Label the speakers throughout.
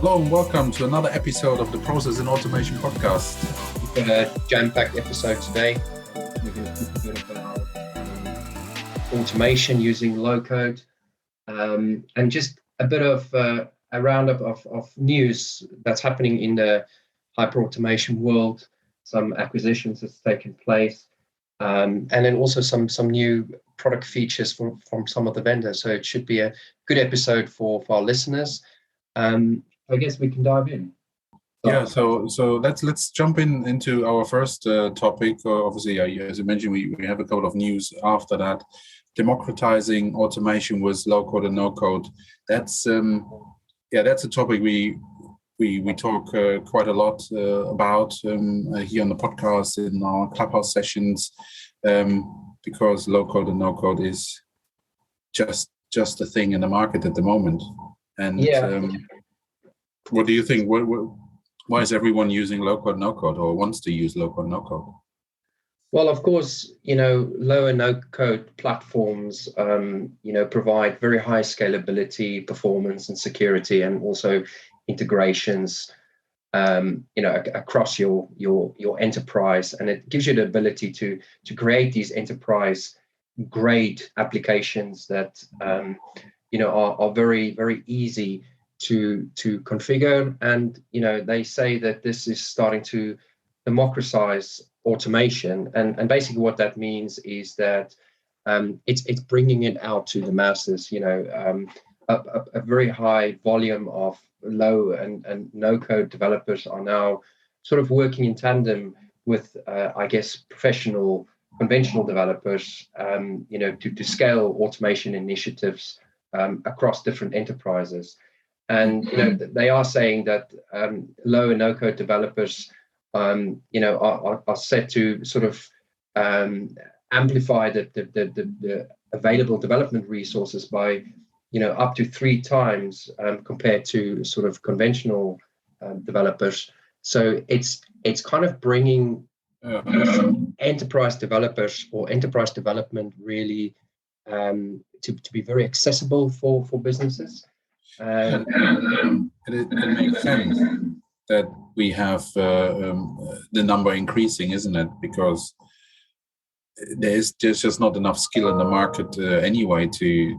Speaker 1: Hello and welcome to another episode of the Process and Automation podcast.
Speaker 2: We've got a jam-packed episode today. We're going to talk a bit about automation using low-code and just a bit of a roundup of news that's happening in the hyper-automation world, some acquisitions that's taken place, and then also some new product features from some of the vendors. So it should be a good episode for our listeners. I guess we can dive in.
Speaker 1: So let's jump into our first topic. Obviously, as you mentioned, we have a couple of news after that. Democratizing automation with low code and no code. That's a topic we talk quite a lot about here on the podcast, in our clubhouse sessions, because low code and no code is just a thing in the market at the moment. And what do you think? Why is everyone using low code, no code, or wants to use low code, no code?
Speaker 2: Well, of course, low and no code platforms, provide very high scalability, performance, and security, and also integrations, across your enterprise, and it gives you the ability to create these enterprise-grade applications that are very, very easy to configure. And they say that this is starting to democratize automation, and basically what that means is that it's bringing it out to the masses. A very high volume of low and no code developers are now sort of working in tandem with professional conventional developers to scale automation initiatives across different enterprises. And they are saying that low and no code developers are set to sort of amplify the available development resources by up to 3 times compared to sort of conventional developers. So it's kind of bringing enterprise developers or enterprise development really to be very accessible for businesses.
Speaker 1: It makes sense that we have the number increasing, isn't it? Because there's just not enough skill in the market anyway to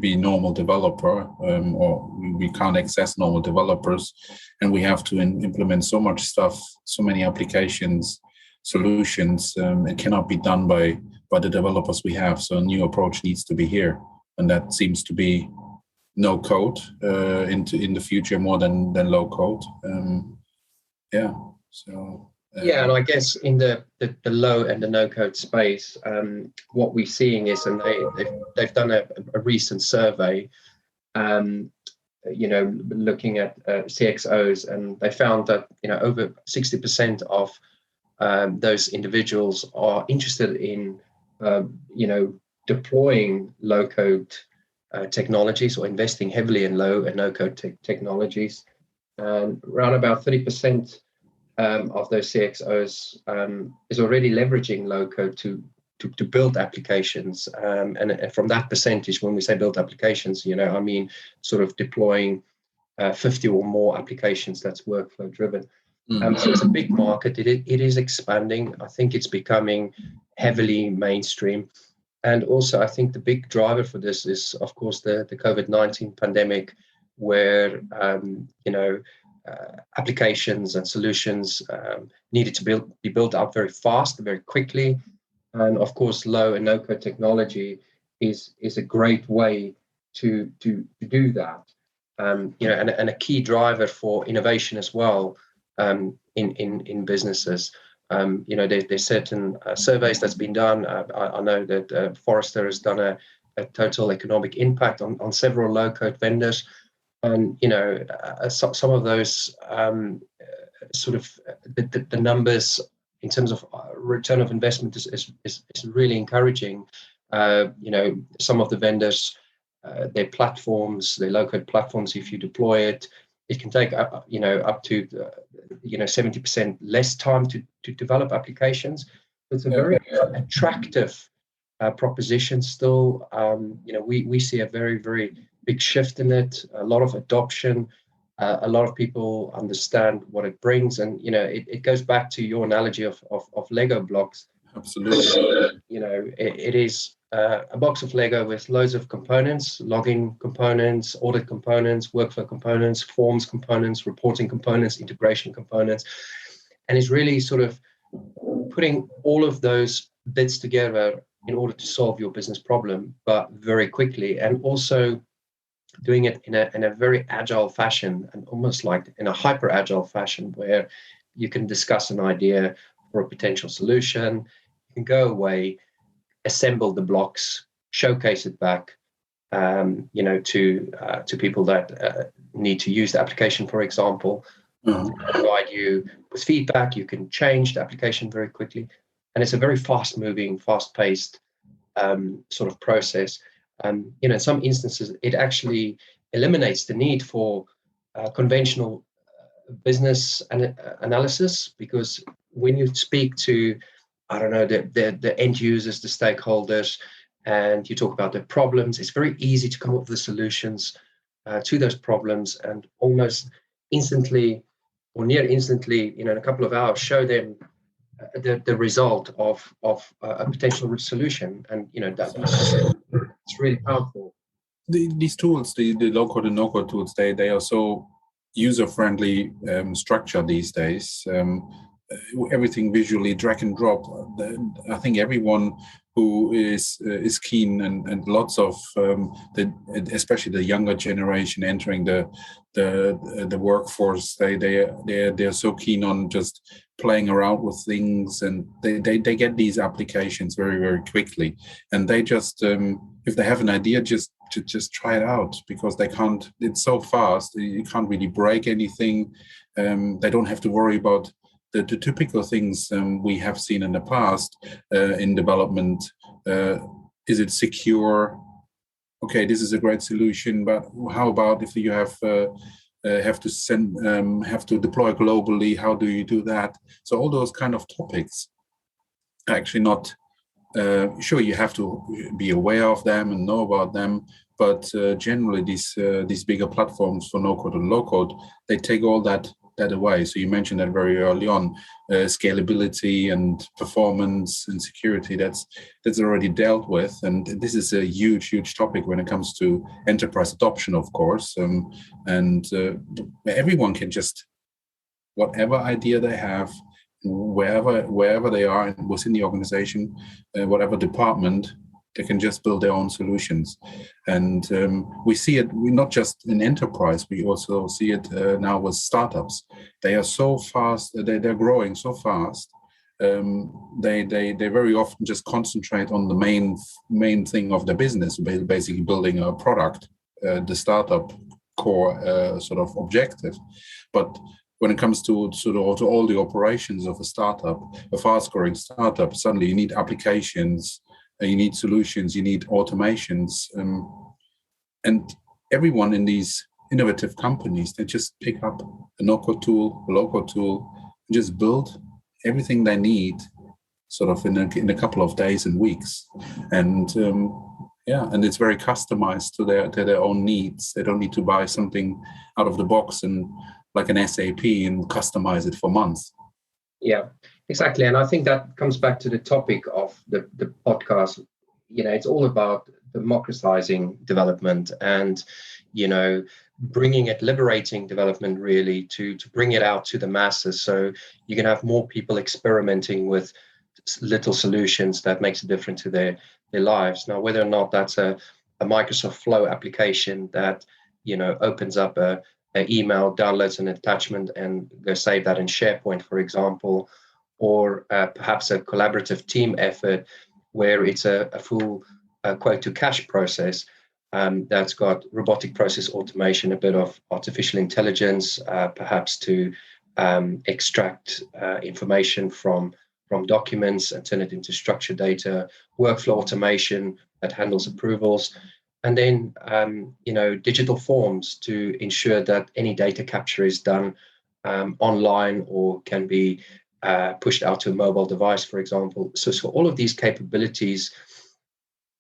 Speaker 1: be a normal developer, or we can't access normal developers, and we have to implement so much stuff, so many applications, solutions. It cannot be done by the developers we have. So a new approach needs to be here, and that seems to be no code in the future more than low code.
Speaker 2: And I guess in the low and the no code space, what we're seeing is, and they've done a recent survey, looking at CXOs, and they found that over 60% of those individuals are interested in deploying low code technologies, or investing heavily in low and no code technologies. And around about 30% of those CXOs is already leveraging low code to build applications. And from that percentage, when we say build applications, I mean sort of deploying 50 or more applications that's workflow driven. So it's a big market. It is expanding. I think it's becoming heavily mainstream. And also, I think the big driver for this is, of course, the COVID-19 pandemic, where applications and solutions needed to be built up very fast, very quickly. And of course, low and no code technology is a great way to do that. And a key driver for innovation as well in businesses. There's certain surveys that's been done. I know that Forrester has done a total economic impact on several low-code vendors, and some of those sort of the numbers in terms of return of investment is really encouraging. Some of the vendors, their platforms, their low-code platforms, if you deploy it can take up to 70% less time to develop applications. It's a very attractive proposition still. We see a very, very big shift in it, a lot of adoption. A lot of people understand what it brings, and it goes back to your analogy of Lego blocks.
Speaker 1: Absolutely.
Speaker 2: It is a box of Lego with loads of components: login components, audit components, workflow components, forms components, reporting components, integration components, and it's really sort of putting all of those bits together in order to solve your business problem, but very quickly, and also doing it in a very agile fashion, and almost like in a hyper agile fashion, where you can discuss an idea for a potential solution, you can go away, assemble the blocks, showcase it back, to people that need to use the application, for example, provide you with feedback. You can change the application very quickly, and it's a very fast-moving, fast-paced sort of process. In some instances, it actually eliminates the need for conventional business analysis, because when you speak to, I don't know, the end users, the stakeholders, and you talk about the problems, it's very easy to come up with the solutions to those problems, and almost instantly or near instantly, in a couple of hours, show them the result of a potential solution, and it's really powerful.
Speaker 1: These tools, the low-code and no-code tools, they are so user-friendly structure these days. Everything visually drag and drop. I think everyone who is keen, and lots of especially the younger generation entering the workforce, they're so keen on just playing around with things, and they get these applications very, very quickly, and they just if they have an idea, just try it out, because they can't. It's so fast. You can't really break anything. They don't have to worry about the typical things we have seen in the past in development. Is it secure? Okay, this is a great solution, but how about if you have to deploy globally? How do you do that? So all those kind of topics are actually not sure. You have to be aware of them and know about them, but generally these bigger platforms for no code and low code, they take all that away. So you mentioned that very early on, scalability and performance and security, that's already dealt with, and this is a huge topic when it comes to enterprise adoption, of course, and everyone can just, whatever idea they have, wherever they are within the organization, whatever department, they can just build their own solutions. And we see it not just in enterprise, we also see it now with startups. They are so fast, they're growing so fast. They very often just concentrate on the main thing of the business, basically building a product, the startup core sort of objective. But when it comes to all the operations of a startup, a fast-growing startup, suddenly you need applications, you need solutions, you need automations, and everyone in these innovative companies, they just pick up a no-code tool, a low-code tool, and just build everything they need, sort of in a couple of days and weeks, and and it's very customized to their own needs. They don't need to buy something out of the box and like an SAP and customize it for months.
Speaker 2: Yeah, exactly. And I think that comes back to the topic of the podcast. It's all about democratizing development and, liberating development really to bring it out to the masses. So you can have more people experimenting with little solutions that makes a difference to their lives. Now, whether or not that's a Microsoft Flow application that, opens up a email, downloads an attachment and go save that in SharePoint, for example, or perhaps a collaborative team effort where it's a full quote to cash process that's got robotic process automation, a bit of artificial intelligence, perhaps to extract information from documents and turn it into structured data, workflow automation that handles approvals, and then digital forms to ensure that any data capture is done online or can be pushed out to a mobile device, for example. So all of these capabilities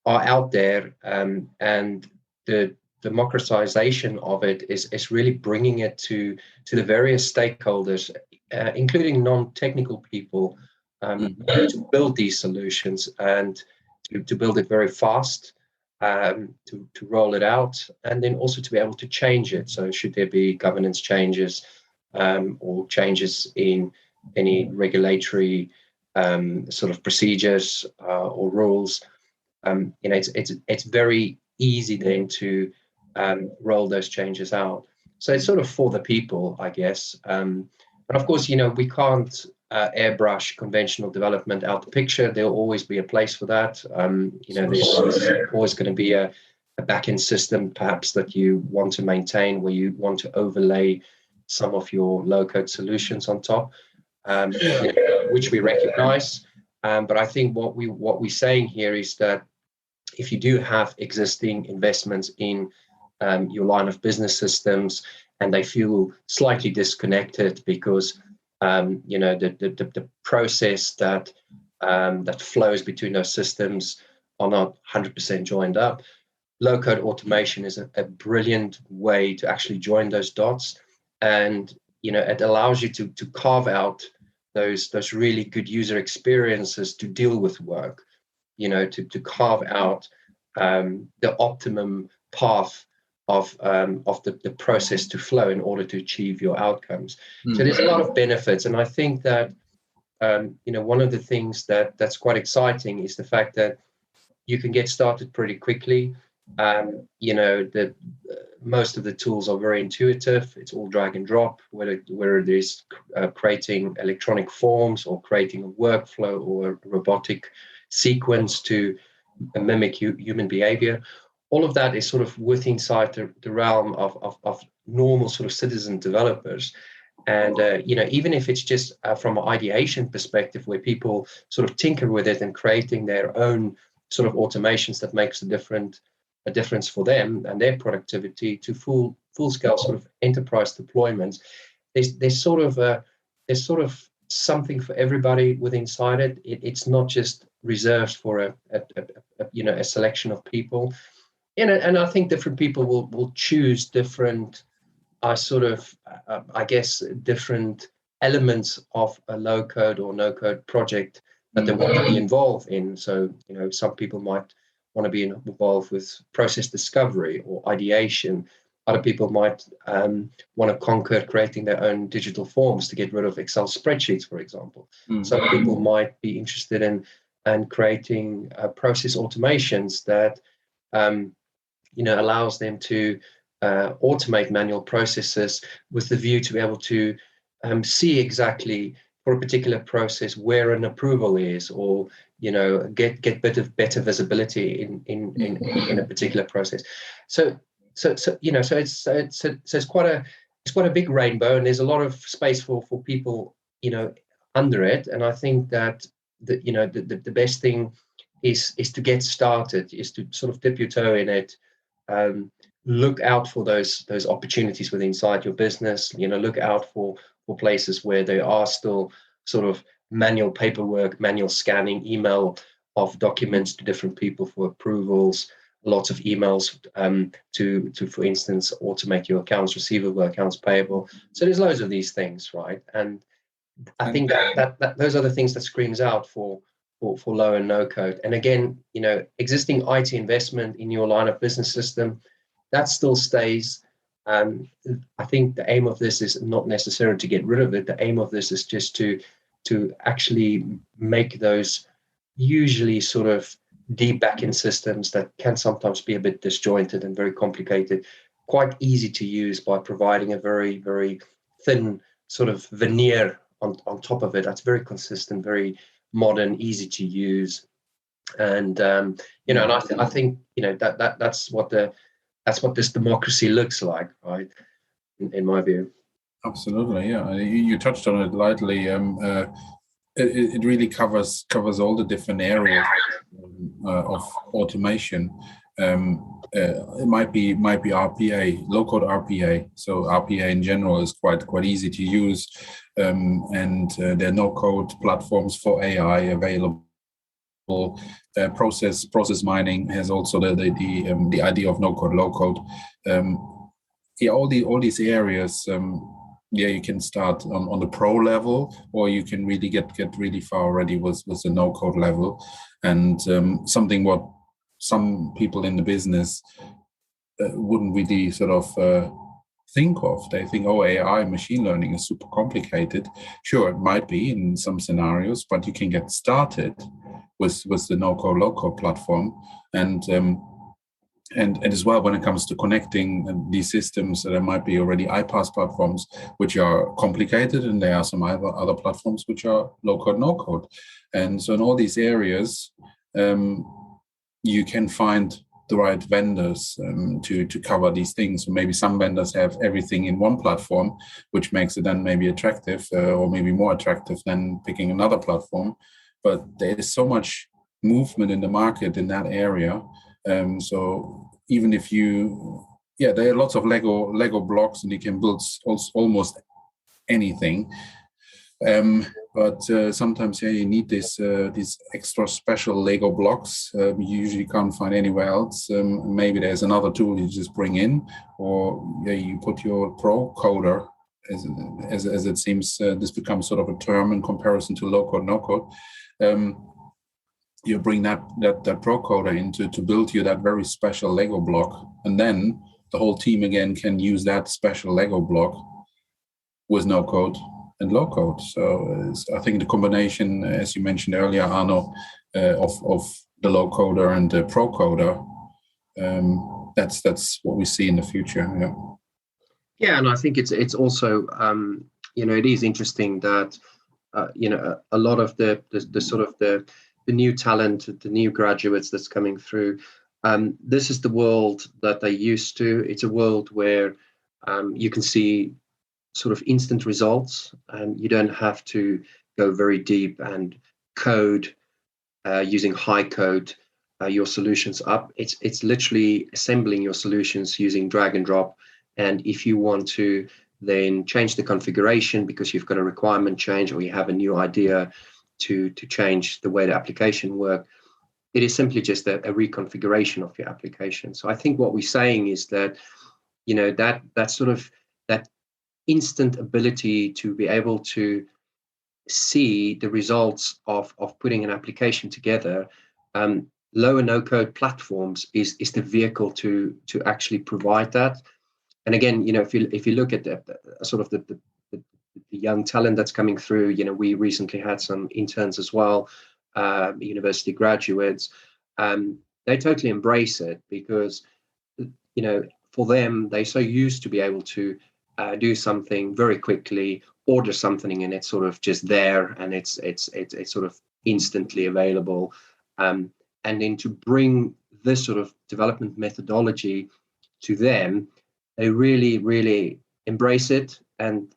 Speaker 2: are out there, and the democratization of it is really bringing it to the various stakeholders, including non-technical people, to build these solutions and to build it very fast, to roll it out, and then also to be able to change it. So should there be governance changes or changes in any regulatory sort of procedures or rules, it's very easy then to roll those changes out. So it's sort of for the people, I guess. But of course, we can't airbrush conventional development out the picture. There'll always be a place for that. There's always going to be a back-end system, perhaps, that you want to maintain, where you want to overlay some of your low-code solutions on top, which we recognize. But I think what we're saying here is that if you do have existing investments in your line of business systems and they feel slightly disconnected because the process that flows between those systems are not 100% joined up, low-code automation is a brilliant way to actually join those dots, and it allows you to carve out those really good user experiences to deal with work, to carve out the optimum path of the process to flow in order to achieve your outcomes. So there's a lot of benefits, and I think that one of the things that's quite exciting is the fact that you can get started pretty quickly. Most of the tools are very intuitive. It's all drag and drop, whether it is creating electronic forms or creating a workflow or a robotic sequence to mimic human behavior. All of that is sort of within inside the realm of normal sort of citizen developers. And, even if it's just from an ideation perspective, where people sort of tinker with it and creating their own sort of automations that makes a difference for them and their productivity, to full scale sort of enterprise deployments, there's sort of something for everybody within inside it. It's not just reserved for a selection of people. And I think different people will choose different, different elements of a low-code or no-code project that they want to be involved in. So, some people might want to be involved with process discovery or ideation. Other people might want to conquer creating their own digital forms to get rid of Excel spreadsheets, for example. Some people might be interested in creating process automations that allows them to automate manual processes with the view to be able to see exactly for a particular process where an approval is, or get better visibility in a particular process. So it's quite a big rainbow, and there's a lot of space for people under it. And I think that the best thing is to get started, is to sort of dip your toe in it. Look out for those opportunities within inside your business. Look out for places where there are still sort of manual paperwork, manual scanning, email of documents to different people for approvals, lots of emails to for instance automate your accounts receivable, accounts payable. So there's loads of these things, right? And I think that those are the things that screams out for low and no code. And again, existing IT investment in your line of business system, that still stays. I think the aim of this is not necessarily to get rid of it. The aim of this is just to actually make those usually sort of deep backend systems that can sometimes be a bit disjointed and very complicated, quite easy to use by providing a very, very thin sort of veneer on top of it. That's very consistent, very modern, easy to use. And and I think that's what this democracy looks like, right? In my view.
Speaker 1: Absolutely, yeah. You touched on it lightly. It really covers all the different areas of automation. It might be RPA, low-code RPA. So RPA in general is quite easy to use, and there are no-code platforms for AI available. process mining has also the idea of no code, low code. All these areas. You can start on the pro level, or you can really get really far already with the no code level, and something what some people in the business wouldn't really sort of think of. They think, oh, AI, machine learning is super complicated. Sure, it might be in some scenarios, but you can get started with the no code, low code platform, and as well, when it comes to connecting these systems, there might be already iPaaS platforms which are complicated, and there are some other platforms which are low code, no code. And so in all these areas, you can find the right vendors to cover these things. So maybe some vendors have everything in one platform, which makes it then maybe attractive or maybe more attractive than picking another platform. But there is so much movement in the market in that area. So even if there are lots of Lego blocks, and you can build almost anything. But sometimes you need these extra special Lego blocks you usually can't find anywhere else. Maybe there's another tool you just bring in, or you put your pro coder, as it seems this becomes sort of a term in comparison to low code, no code. You bring that pro coder into to build you that very special Lego block, and then the whole team again can use that special Lego block with no code and low code. So I think the combination, as you mentioned earlier, Arno, of the low coder and the pro coder, that's what we see in the future.
Speaker 2: Yeah, and I think it's also it is interesting that a lot of the sort of the new talent, the new graduates that's coming through. This is the world that they're used to. It's a world where you can see sort of instant results, and you don't have to go very deep and code using high code your solutions up. It's literally assembling your solutions using drag and drop. And if you want to then change the configuration because you've got a requirement change, or you have a new idea to change the way the application works, it is simply just a reconfiguration of your application. So I think what we're saying is that, that sort of that instant ability to be able to see the results of putting an application together, low and no code platforms is the vehicle to actually provide that. And again, if you look at the sort of the young talent that's coming through, we recently had some interns as well, university graduates. They totally embrace it because, for them, they're so used to be able to do something very quickly, order something, and it's sort of just there, and it's sort of instantly available. And then to bring this sort of development methodology to them, they really, really embrace it. And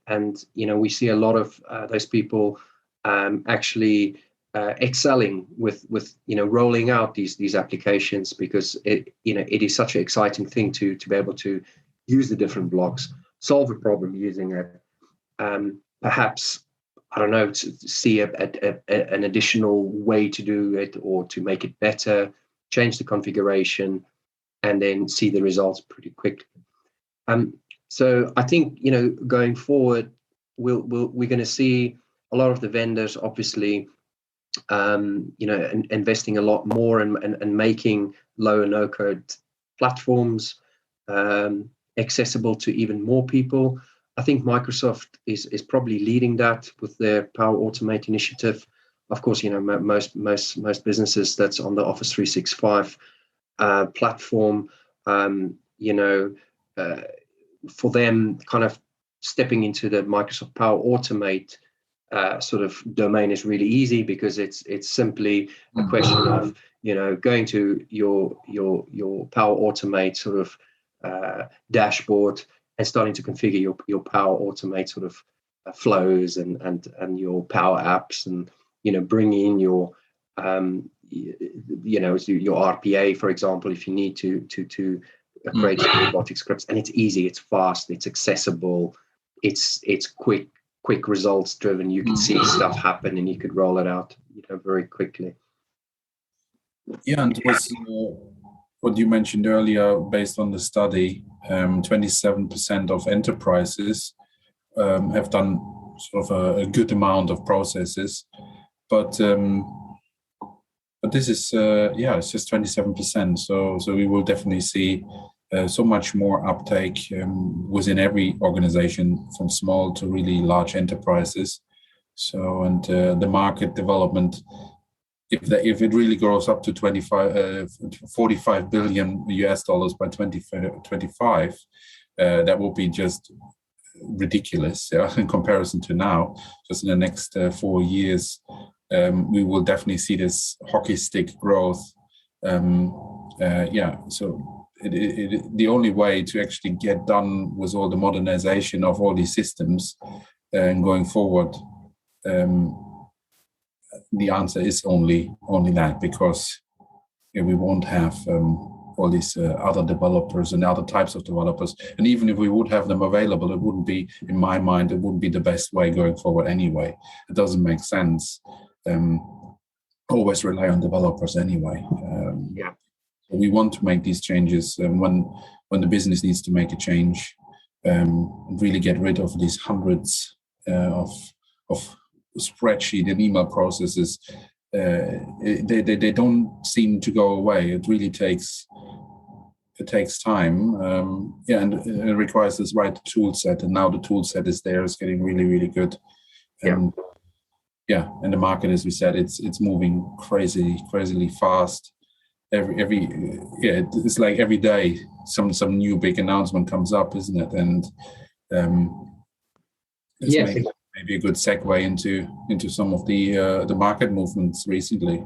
Speaker 2: we see a lot of those people actually excelling with rolling out these applications, because it is such an exciting thing to be able to use the different blocks, solve a problem using it, perhaps, I don't know, to see an additional way to do it or to make it better, change the configuration, and then see the results pretty quickly. So I think, going forward, we're going to see a lot of the vendors, obviously, investing a lot more and making low and no code platforms accessible to even more people. I think Microsoft is probably leading that with their Power Automate initiative. Of course, most businesses that's on the Office 365 platform, for them, kind of stepping into the Microsoft Power Automate sort of domain is really easy, because it's simply a question of going to your Power Automate sort of dashboard and starting to configure your Power Automate sort of flows and your Power Apps, and bring in your your RPA, for example, if you need to create robotic scripts. And it's easy, it's fast, it's accessible, it's quick results driven. You can see stuff happen, and you could roll it out very quickly.
Speaker 1: Yeah, and it was what you mentioned earlier, based on the study, 27% of enterprises have done sort of a good amount of processes, but this is it's just 27%. So we will definitely see so much more uptake within every organization, from small to really large enterprises. So, and the market development, if it really grows up to 45 billion US dollars by 2025, that will be just ridiculous, in comparison to now. Just in the next 4 years, we will definitely see this hockey stick growth. So the only way to actually get done with all the modernization of all these systems and going forward, the answer is only that, because we won't have all these other developers and other types of developers. And even if we would have them available, it wouldn't be, in my mind, it wouldn't be the best way going forward anyway. It doesn't make sense. Always rely on developers anyway. We want to make these changes when the business needs to make a change, really get rid of these hundreds of spreadsheet and email processes. They don't seem to go away. It really takes time, and it requires this right tool set. And now the tool set is there. It's getting really, really good. And the market, as we said, it's moving crazily fast. It's like every day some new big announcement comes up, isn't it? And maybe a good segue into some of the market movements recently.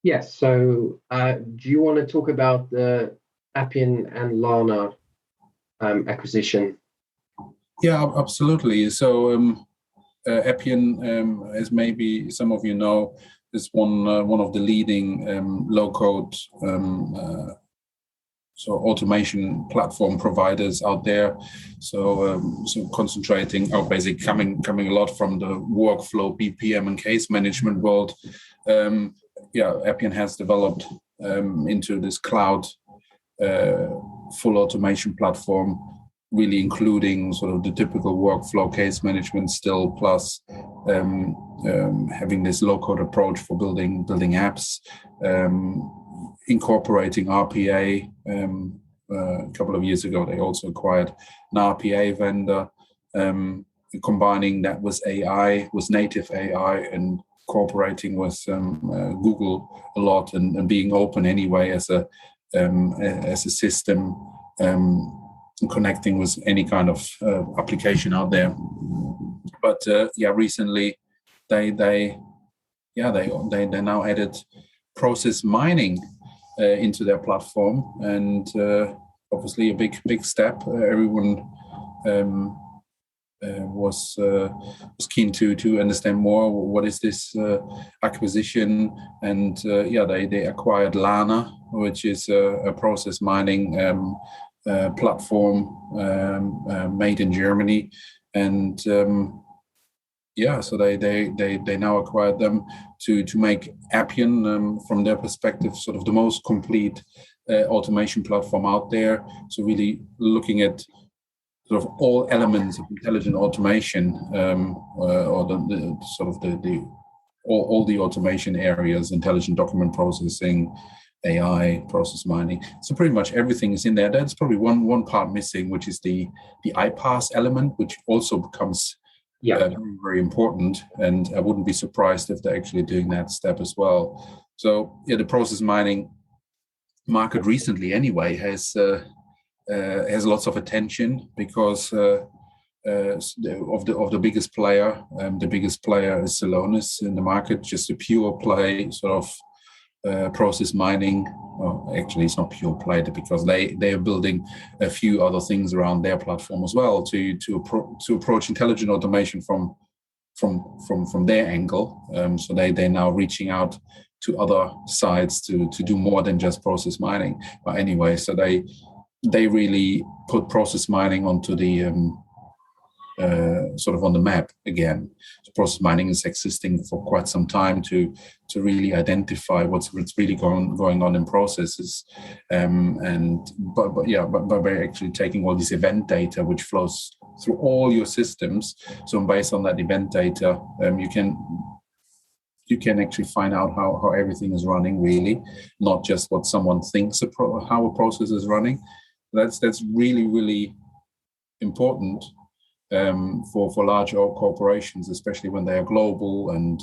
Speaker 2: Yes. So, do you want to talk about the Appian and Lana acquisition?
Speaker 1: Yeah, absolutely. So, Appian, as maybe some of you know, is one of the leading low-code automation platform providers out there. So concentrating, basically coming a lot from the workflow, BPM, and case management world. Appian has developed into this cloud full automation platform, really including sort of the typical workflow case management still, plus having this low-code approach for building apps, incorporating RPA. A couple of years ago, they also acquired an RPA vendor, combining that with AI, with native AI, and cooperating with Google a lot, and being open anyway as a system, connecting with any kind of application out there. But recently they now added process mining into their platform, and obviously a big step. Everyone was keen to understand more. What is this acquisition? And they acquired Lana, which is a process mining platform made in Germany, and so they now acquired them to make Appian, from their perspective, sort of the most complete automation platform out there. So really looking at sort of all elements of intelligent automation, or all the automation areas: intelligent document processing, AI, process mining. So pretty much everything is in there. That's probably one part missing, which is the iPaaS element, which also becomes very, very important. And I wouldn't be surprised if they're actually doing that step as well. So the process mining market recently, anyway, has lots of attention because of the biggest player. The biggest player is Celonis in the market, just a pure play sort of process mining. Well, actually, it's not pure play because they are building a few other things around their platform as well to approach intelligent automation from their angle. So they're now reaching out to other sides to do more than just process mining. But anyway, so they really put process mining onto the sort of on the map again. So process mining is existing for quite some time to really identify what's really going on in processes, but by actually taking all this event data which flows through all your systems. So based on that event data, you can actually find out how everything is running, really, not just what someone thinks how a process is running. That's really, really important for large corporations, especially when they are global and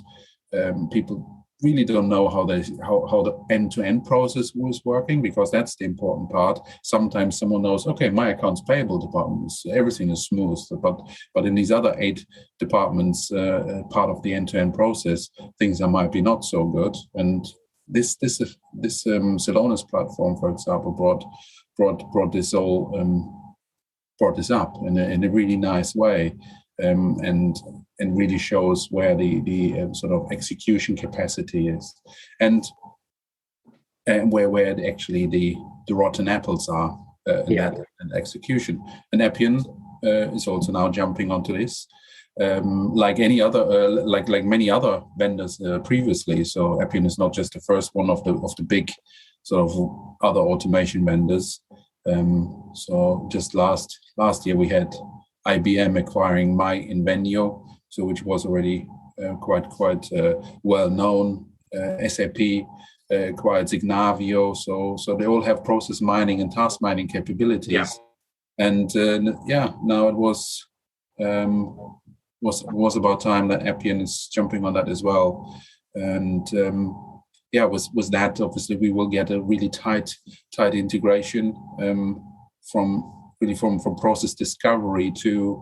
Speaker 1: people really don't know how the end-to-end process was working, because that's the important part. Sometimes someone knows, okay, my accounts payable department everything is smooth, but in these other 8 departments, part of the end-to-end process, things that might be not so good. And this Celonis platform, for example, brought this up in a really nice way, and really shows where the sort of execution capacity is, and where actually the rotten apples are in that execution. And Appian is also now jumping onto this, like any other, like many other vendors previously. So Appian is not just the first one of the big sort of other automation vendors. So just last year we had IBM acquiring MyInvenio, so which was already quite well known. SAP acquired Signavio, so they all have process mining and task mining capabilities.
Speaker 2: Yeah.
Speaker 1: And now it was about time that Appian is jumping on that as well. And was that obviously we will get a really tight integration from process discovery to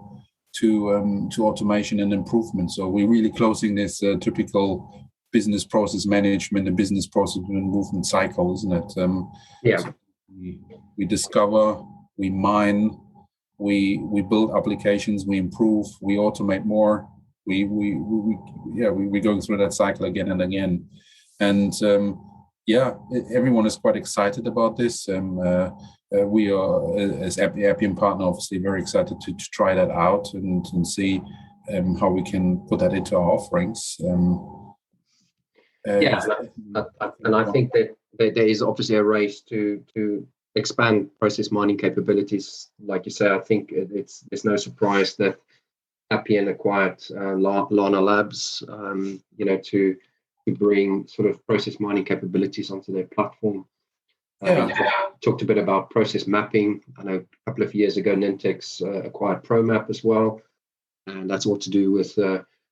Speaker 1: automation and improvement. So we're really closing this typical business process management and business process movement cycle, isn't it? So we discover, we mine, we build applications, we improve, we automate more. We're going through that cycle again and again. And everyone is quite excited about this. We are, as Appian partner, obviously very excited to try that out and see how we can put that into our offerings.
Speaker 2: And I think that there is obviously a race to expand process mining capabilities. Like you say, I think it's no surprise that Appian acquired Lana Labs, to bring sort of process mining capabilities onto their platform. Talked a bit about process mapping. I know a couple of years ago, Nintex acquired ProMap as well, and that's all to do with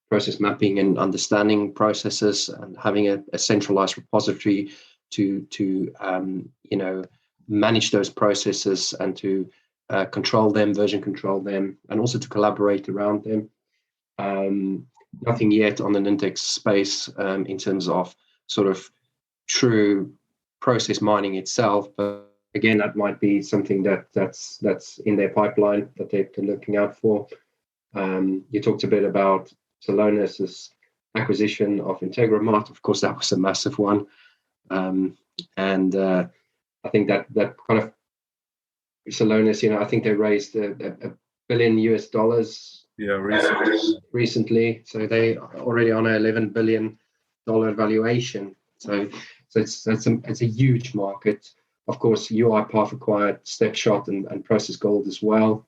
Speaker 2: process mapping and understanding processes and having a centralized repository to manage those processes and to control them, version control them, and also to collaborate around them. Nothing yet on the Nintex space in terms of sort of true process mining itself, but again, that might be something that's in their pipeline that they're looking out for. You talked a bit about Celonis' acquisition of Integramat. Of course, that was a massive one, and I think that kind of Celonis, I think they raised $1 billion recently, so they are already on an $11 billion valuation. So it's a huge market. Of course, UiPath acquired Stepshot and Process Gold as well,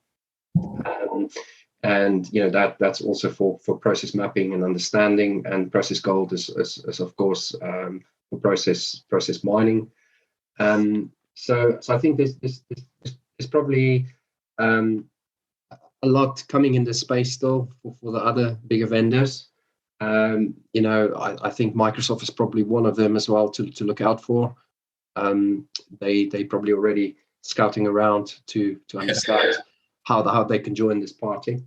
Speaker 2: and that's also for process mapping and understanding. And Process Gold is of course for process mining. So I think there's probably a lot coming in this space still for the other bigger vendors. I think Microsoft is probably one of them as well to look out for. They probably already scouting around to understand how they can join this party.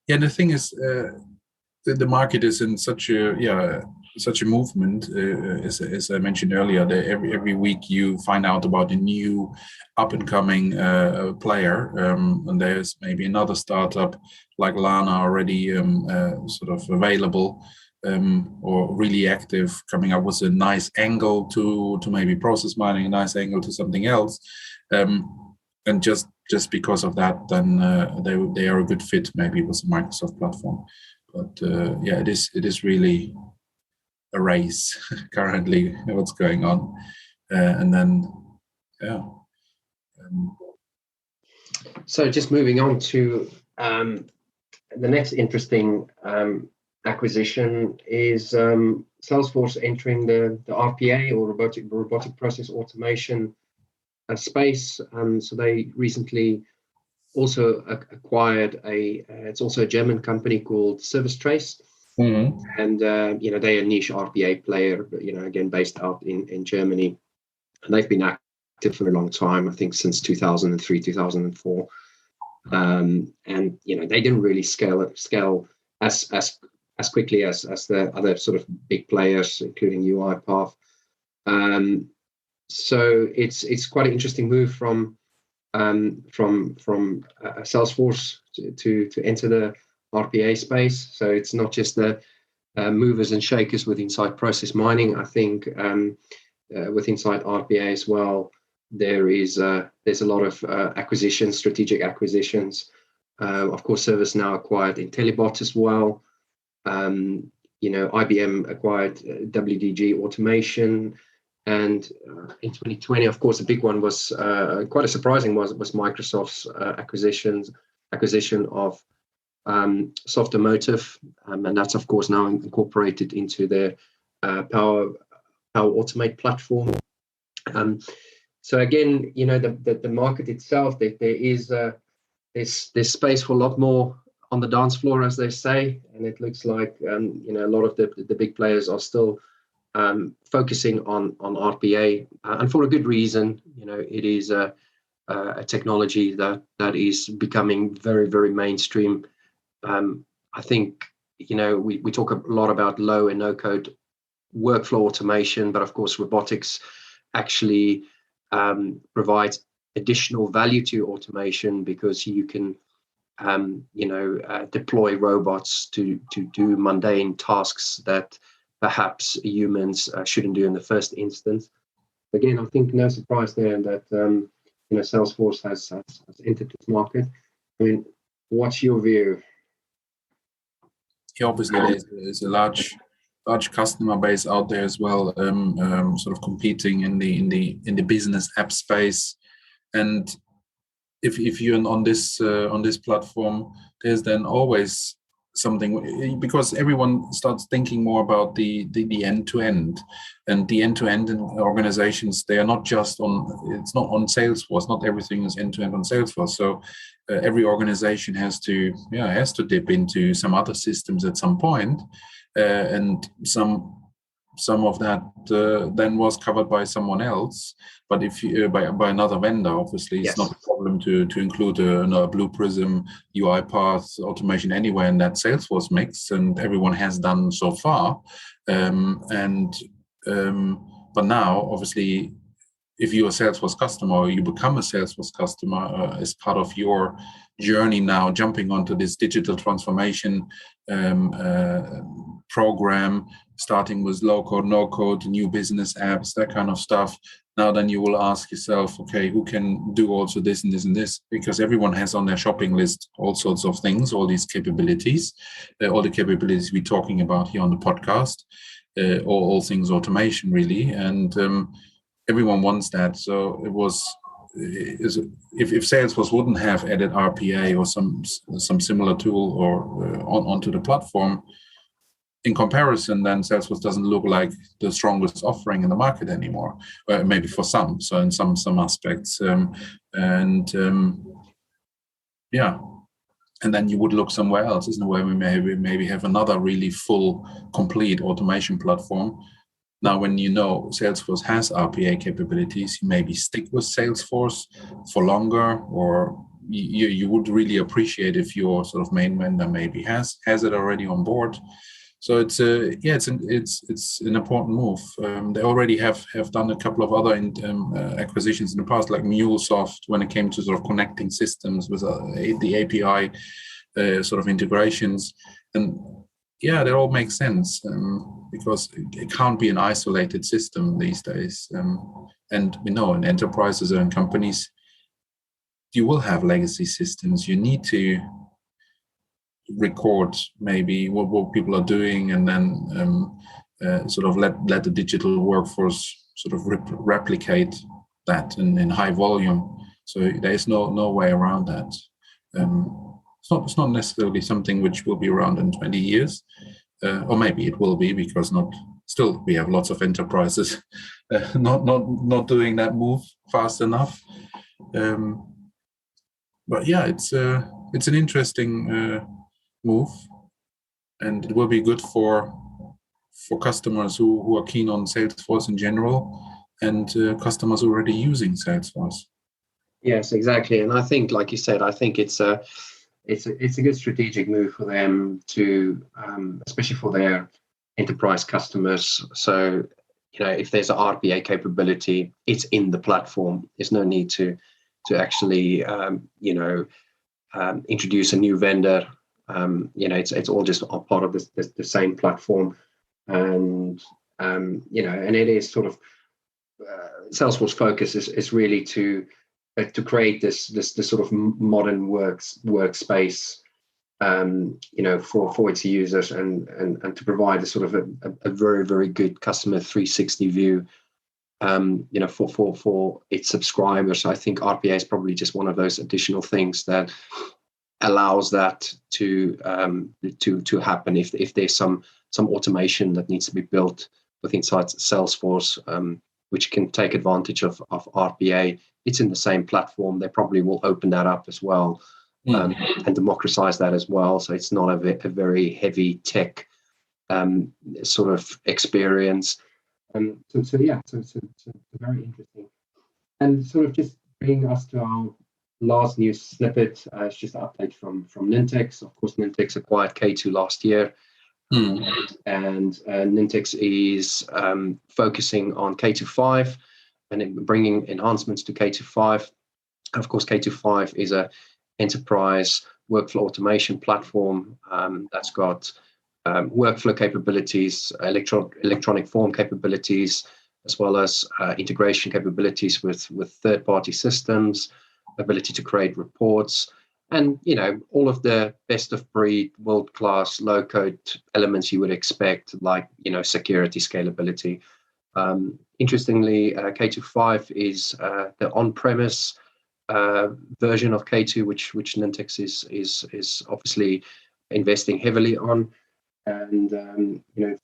Speaker 1: Yeah, the thing is, the market is in such a movement. As I mentioned earlier, that every week you find out about a new up and coming player, and there's maybe another startup like Lana already sort of available. Or really active, coming up with a nice angle to maybe process mining, a nice angle to something else, and just just because of that, then they are a good fit maybe with the Microsoft platform. But it is really a race currently what's going on, and then
Speaker 2: So just moving on to the next interesting acquisition is Salesforce entering the RPA, or robotic process automation space. So they recently also acquired it's also a German company called Service Trace.
Speaker 1: Mm-hmm.
Speaker 2: And they're a niche RPA player, but again based out in Germany, and they've been active for a long time, I think since 2003, 2004. And they didn't really scale as quickly as the other sort of big players, including UiPath. So it's quite an interesting move from Salesforce to enter the RPA space. So it's not just the movers and shakers with inside process mining. I think with inside RPA as well, there's a lot of strategic acquisitions. Of course, ServiceNow acquired IntelliBot as well. IBM acquired WDG Automation. And in 2020, of course, a big one was quite a surprising was Microsoft's acquisition of Softomotive, and that's of course now incorporated into their Power Automate platform. So again, the market itself, there's space for a lot more on the dance floor, as they say, and it looks like a lot of the big players are still focusing on RPA, and for a good reason. It is a technology that is becoming very, very mainstream. I think we talk a lot about low and no code workflow automation, but of course robotics actually provides additional value to automation, because you can deploy robots to do mundane tasks that perhaps humans shouldn't do in the first instance. Again, I think no surprise there that Salesforce has entered this market. I mean, what's your view?
Speaker 1: Yeah, obviously there's a large customer base out there as well, sort of competing in the business app space. And if you're on this platform, there's then always something, because everyone starts thinking more about the end to end, and the end to end in organizations, they are not just it's not on Salesforce. Not everything is end to end on Salesforce. So every organization has to dip into some other systems at some point, and some of that then was covered by someone else. But if you by another vendor, obviously it's not a problem to include a Blue Prism, UiPath automation anywhere in that Salesforce mix, and everyone has done so far. But now, obviously, if you're a Salesforce customer, or you become a Salesforce customer as part of your journey now, jumping onto this digital transformation program, starting with low code, no code, new business apps, that kind of stuff. Now then you will ask yourself, okay, who can do also this and this and this? Because everyone has on their shopping list all sorts of things, all these capabilities, all the capabilities we're talking about here on the podcast, all things automation really. And everyone wants that. So if Salesforce wouldn't have added RPA or some similar tool or onto the platform, in comparison, then Salesforce doesn't look like the strongest offering in the market anymore. Maybe for some, so in some aspects, and then you would look somewhere else, isn't it? Where we maybe have another really full, complete automation platform. Now, when Salesforce has RPA capabilities, you maybe stick with Salesforce for longer, or you would really appreciate if your sort of main vendor maybe has it already on board. So it's an important move. They already have done a couple of other acquisitions in the past, like MuleSoft, when it came to sort of connecting systems with the API sort of integrations. And yeah, they all make sense because it can't be an isolated system these days. And we know in enterprises and companies, you will have legacy systems. You need to record maybe what people are doing, and then sort of let the digital workforce sort of replicate that in high volume. So there is no way around that. It's not necessarily something which will be around in 20 years, or maybe it will be, because still we have lots of enterprises not doing that move fast enough. But yeah, it's an interesting move, and it will be good for customers who are keen on Salesforce in general, and customers already using Salesforce.
Speaker 2: Yes, exactly. And I think, like you said, I think it's a good strategic move for them to, especially for their enterprise customers. So, if there's an RPA capability, it's in the platform. There's no need to actually, introduce a new vendor. It's all just a part of the same platform, and and it is sort of Salesforce focus is really to create this sort of modern workspace, for its users, and to provide a sort of a very, very good customer 360 view, for its subscribers. I think RPA is probably just one of those additional things that allows that to happen. If there's some automation that needs to be built within Salesforce, which can take advantage of RPA, it's in the same platform. They probably will open that up as well, and democratize that as well. So it's not a very heavy tech sort of experience. So it's very interesting. And sort of just bringing us to our last news snippet, it's just an update from Nintex. Of course, Nintex acquired K2 last year. And Nintex is focusing on K25 and bringing enhancements to K25. Of course, K25 is a enterprise workflow automation platform that's got workflow capabilities, electronic form capabilities, as well as integration capabilities with third-party systems, ability to create reports, and all of the best of breed, world-class, low-code elements you would expect, like security, scalability. Interestingly, K25 is the on-premise version of K2, which Nintex is obviously investing heavily on. And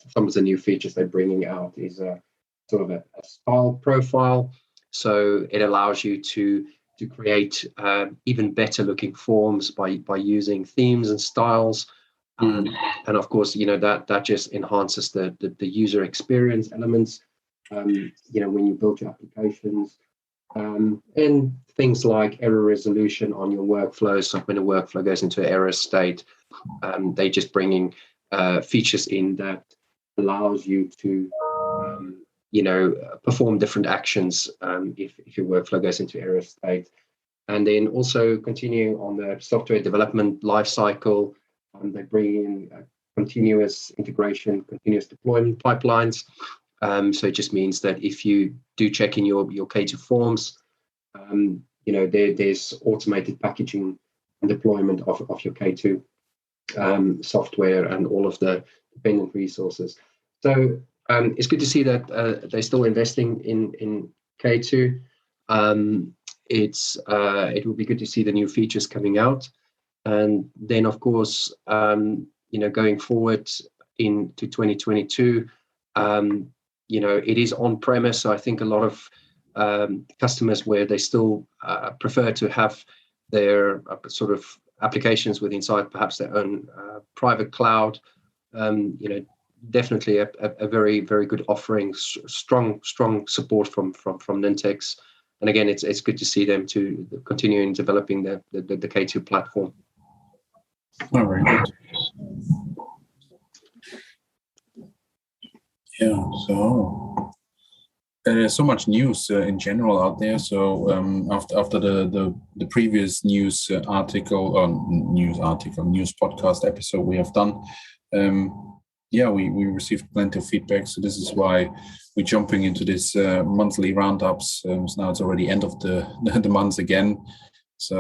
Speaker 2: some of the new features they're bringing out is sort of a style profile, so it allows you to create even better looking forms by using themes and styles, and of course that just enhances the user experience elements when you build your applications, and things like error resolution on your workflows. So when a workflow goes into an error state, they just bringing features in that allows you to perform different actions if your workflow goes into error state. And then also continuing on the software development lifecycle, they bring in continuous integration, continuous deployment pipelines. So it just means that if you do check in your K2 forms, there's automated packaging and deployment of your K2 software and all of the dependent resources. So it's good to see that they're still investing in K2. It will be good to see the new features coming out, and then of course going forward into 2022, it is on premise. So I think a lot of customers where they still prefer to have their sort of applications with inside perhaps their own private cloud, definitely a very, very good offering, strong support from Nintex. And again, it's good to see them to continuing developing the K2 platform.
Speaker 1: Oh, very good. Yeah, so there's so much news in general out there. So after the previous news podcast episode we have done, we received plenty of feedback. So this is why we're jumping into this monthly roundups. So now it's already end of the month again. So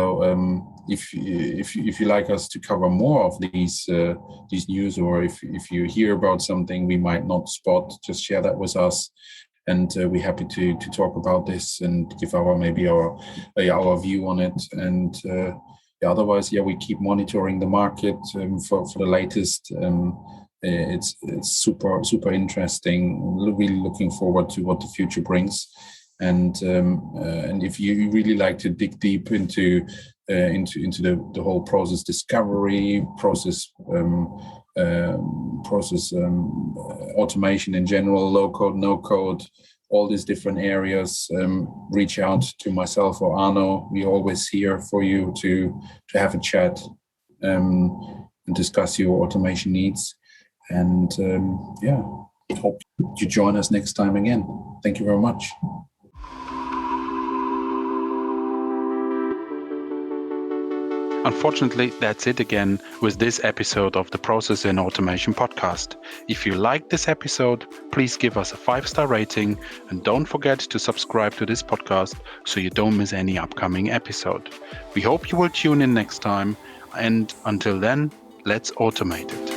Speaker 1: if you like us to cover more of these news, or if you hear about something we might not spot, just share that with us, and we're happy to talk about this and give our view on it. And otherwise, we keep monitoring the market for the latest. It's super interesting. Really looking forward to what the future brings. And if you really like to dig deep into the whole process discovery, process automation in general, low code, no code, all these different areas, reach out to myself or Arno. We're always here for you to have a chat and discuss your automation needs. And hope you join us next time again. Thank you very much.
Speaker 3: Unfortunately, that's it again with this episode of the Process and Automation podcast. If you liked this episode, please give us a 5-star rating and don't forget to subscribe to this podcast so you don't miss any upcoming episode. We hope you will tune in next time, and until then, let's automate it.